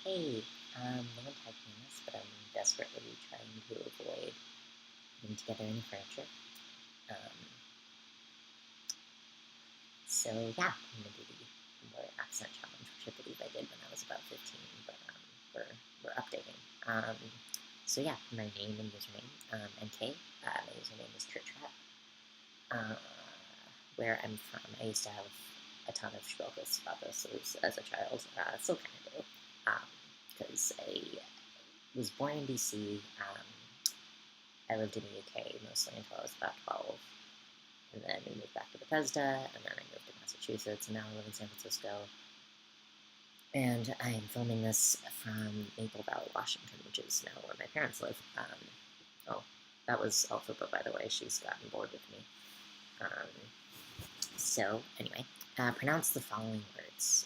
Hey, no one tagged me in this, but I'm desperately trying to avoid putting together any furniture. Um, so yeah, I'm gonna do the Tumblr accent challenge, which I believe I did when I was about 15, but we're updating. So yeah, my name and username, NK. My username is ChurchRat. Uh, where I'm from, I used to have a ton of struggles about this as a child. Still kind of do, because I was born in BC. I lived in the UK mostly until I was about 12, and then we moved back to Bethesda, and then I moved to Massachusetts, and now I live in San Francisco. And I am filming this from Maple Valley, Washington, which is now where my parents live. Oh, that was Alphaba, by the way. She's gotten bored with me. Um, so, anyway, pronounce the following words.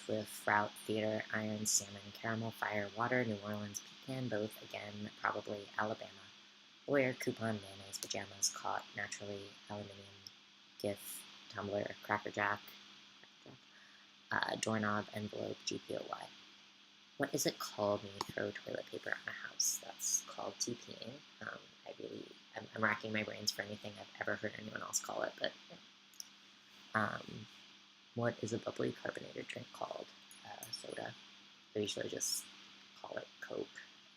With Route, Theater, Iron, Salmon, Caramel, Fire, Water, New Orleans, Pecan, both, again, probably, Alabama. Lawyer, coupon, mayonnaise, pajamas, caught, naturally, aluminium, GIF, Tumblr, Cracker Jack, doorknob, envelope, GPOY. What is it called when you throw toilet paper on a house? That's called TPing. I'm racking my brains for anything I've ever heard anyone else call it, but um, what is a bubbly carbonated drink called? Soda. I usually just call it Coke,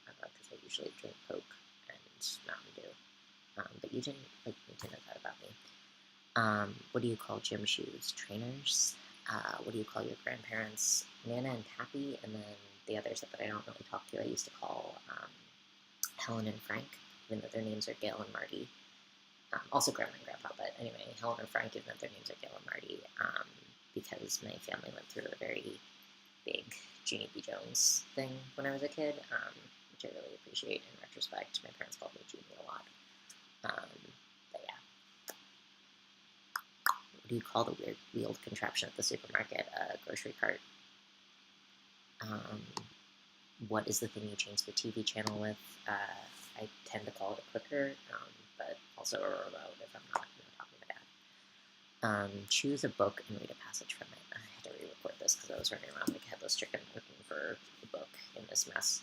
because I usually drink Coke and Mountain Dew. But you didn't need to know that about me. What do you call gym shoes? Trainers. What do you call your grandparents? Nana and Pappy, and then the others that I don't really talk to, I used to call Helen and Frank, even though their names are Gail and Marty. Also Grandma and Grandpa, but anyway, Helen and Frank, even though their names are Gail and Marty, because my family went through a very big Jeannie B. Jones thing when I was a kid, which I really appreciate in retrospect. My parents called me Jeannie a lot. But yeah. What do you call the weird wheeled contraption at the supermarket? A grocery cart. Um, what is the thing you change the TV channel with? I tend to call it a clicker, but also a remote if I'm not talking to my dad. Choose a book and read a passage from it. I had to re-record this because I was running around like a headless chicken looking for the book in this mess.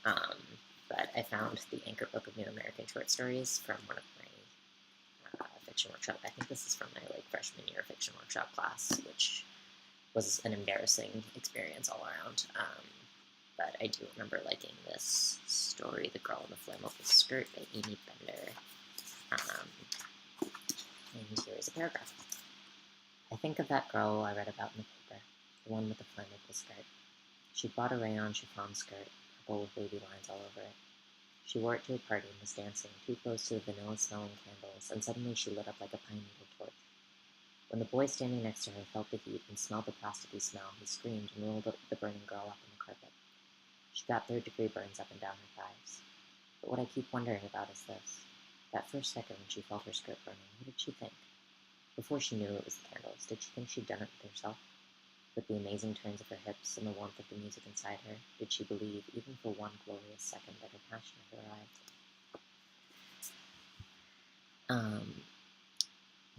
But I found the Anchor Book of New American Short Stories from one of my fiction workshop. I think this is from my freshman year fiction workshop class, which was an embarrassing experience all around. But I do remember liking this story, The Girl in the Flammable Skirt by Amy Bender. And here is a paragraph. I think of that girl I read about in the paper, the one with the flammable skirt. She'd bought a rayon chiffon skirt, purple with baby lines all over it. She wore it to a party and was dancing, too close to the vanilla-smelling candles, and suddenly she lit up like a pine needle torch. When the boy standing next to her felt the heat and smelled the plasticky smell, he screamed and rolled the burning girl up on the carpet. She got third-degree burns up and down her thighs. But what I keep wondering about is this. That first second when she felt her skirt burning, what did she think? Before she knew it was the candles, did she think she'd done it with herself? With the amazing turns of her hips and the warmth of the music inside her, did she believe, even for one glorious second, that her passion had arrived?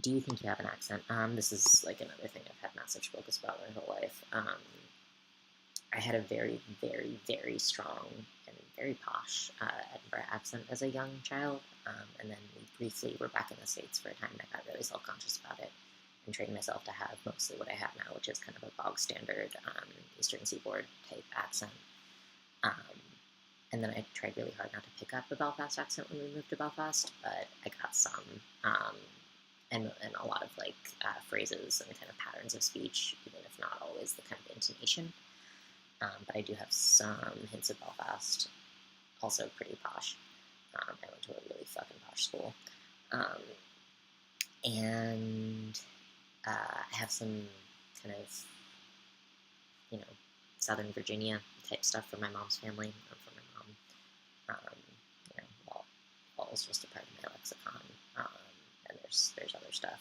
Do you think you have an accent? This is another thing I've had massive struggles about my whole life. I had a very, very, very strong and very posh Edinburgh accent as a young child, and then we briefly were back in the States for a time, and I got really self-conscious about it and trained myself to have mostly what I have now, which is kind of a bog standard Eastern Seaboard type accent. And then I tried really hard not to pick up a Belfast accent when we moved to Belfast, but I got some, and a lot of phrases and kind of patterns of speech, even if not always the kind of intonation. But I do have some hints of Belfast, also pretty posh. I went to a really fucking posh school. And I have some kind of, Southern Virginia type stuff from my mom's family, or from my mom. Well, it's just a part of my lexicon. And there's other stuff.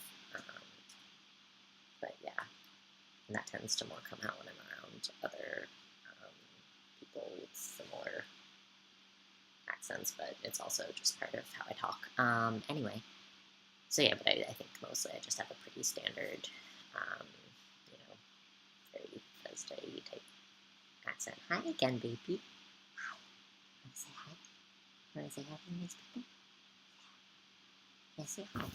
But yeah, and that tends to more come out when I'm around other people with similar accents, but it's also just part of how I talk. Anyway, so yeah, but I think mostly I just have a pretty standard, very Thursday type accent. So, hi again, baby. Hi. Want to say hi? Want to say hi to these people? Yeah, say hi.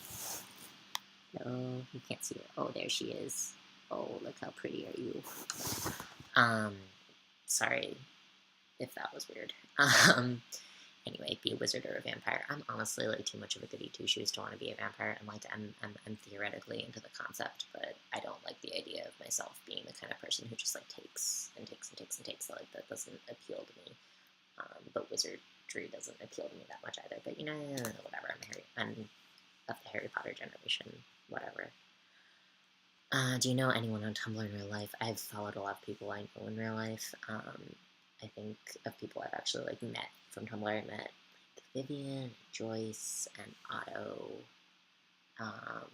No, you can't see her. Oh, there she is. Oh, look how pretty are you. Um, sorry if that was weird. Anyway, be a wizard or a vampire. I'm honestly like too much of a goody two shoes to want to be a vampire. I'm theoretically into the concept, but I don't like the idea of myself being the kind of person who just like takes and takes and takes and takes. Like that doesn't appeal to me. But wizardry doesn't appeal to me that much either. But you know, whatever. I'm of the Harry Potter generation. Whatever. Do you know anyone on Tumblr in real life? I've followed a lot of people I know in real life. I think of people I've actually like met from Tumblr. I met like, Vivian, Joyce, and Otto, um,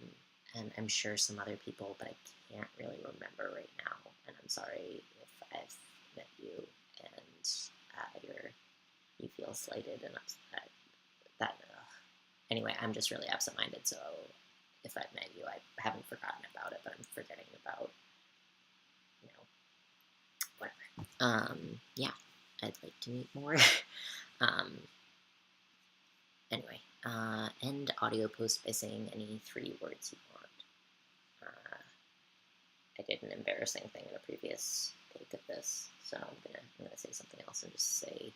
and I'm sure some other people, but I can't really remember right now. And I'm sorry if I've met you and you feel slighted and upset. Anyway, I'm just really absent-minded, so if I've met you, I haven't forgotten about it, but I'm forgetting about, you know, whatever. Yeah, I'd like to meet more. um, anyway, end audio post by saying any 3 words you want. I did an embarrassing thing in a previous take of this, so I'm gonna say something else and just say